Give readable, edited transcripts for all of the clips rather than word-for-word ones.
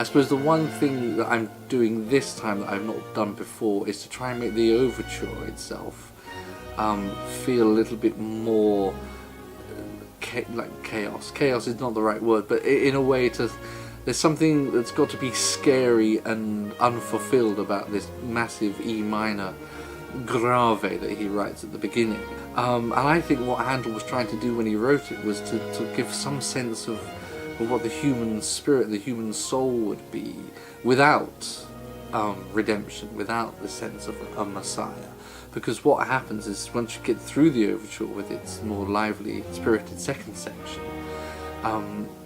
I suppose the one thing that I'm doing this time that I've not done before is to try and make the overture itself feel a little bit more like chaos. Chaos is not the right word, but in a way there's something that's got to be scary and unfulfilled about this massive E minor grave that he writes at the beginning. And I think what Handel was trying to do when he wrote it was to give some sense of what the human spirit, the human soul would be without redemption, without the sense of a Messiah. Because what happens is once you get through the overture with its more lively, spirited second section,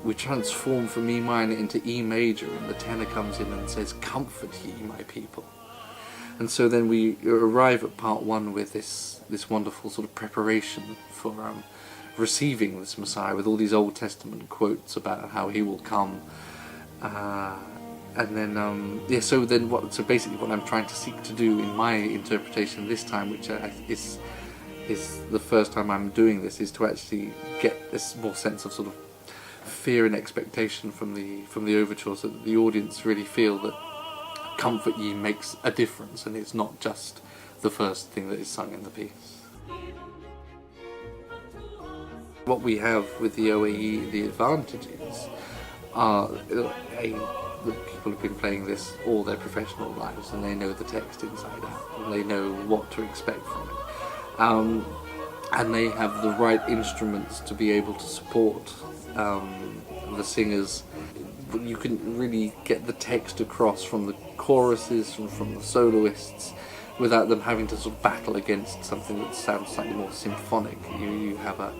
we transform from E minor into E major, and the tenor comes in and says, "Comfort ye, my people." And so then we arrive at part one with this wonderful sort of preparation for receiving this Messiah, with all these Old Testament quotes about how he will come. And then, so basically what I'm trying to seek to do in my interpretation this time, which is the first time I'm doing this, is to actually get this more sense of sort of fear and expectation from the overture, so that the audience really feel that "Comfort ye" makes a difference, and it's not just the first thing that is sung in the piece. What we have with the OAE, the advantages are the people have been playing this all their professional lives, and they know the text inside out, and they know what to expect from it, and they have the right instruments to be able to support the singers. You can really get the text across from the choruses and from the soloists without them having to sort of battle against something that sounds slightly more symphonic. You have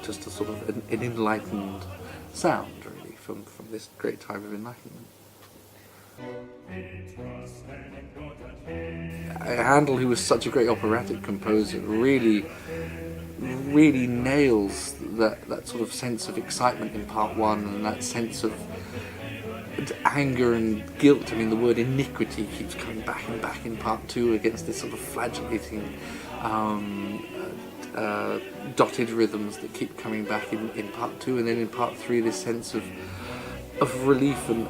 just a sort of an enlightened sound, really, from this great time of enlightenment. Handel, who was such a great operatic composer, really nails that sort of sense of excitement in part one, and that sense of anger and guilt. I mean, the word iniquity keeps coming back and back in part two against this sort of flagellating dotted rhythms that keep coming back in part two, and then in part three this sense of relief and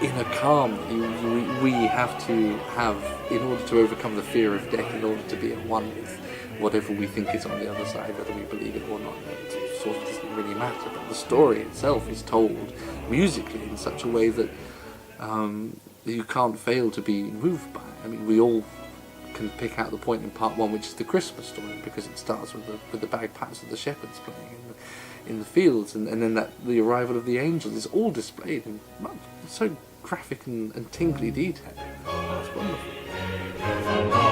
inner calm that we have to have in order to overcome the fear of death, in order to be at one with whatever we think is on the other side, whether we believe it or not. It sort of doesn't really matter, but the story itself is told musically in such a way that you can't fail to be moved by it. I mean, we all can pick out the point in part one, which is the Christmas story, because it starts with the bagpipes of the shepherds playing in the fields, and then the arrival of the angels is all displayed in so graphic and tingly detail. It's wonderful.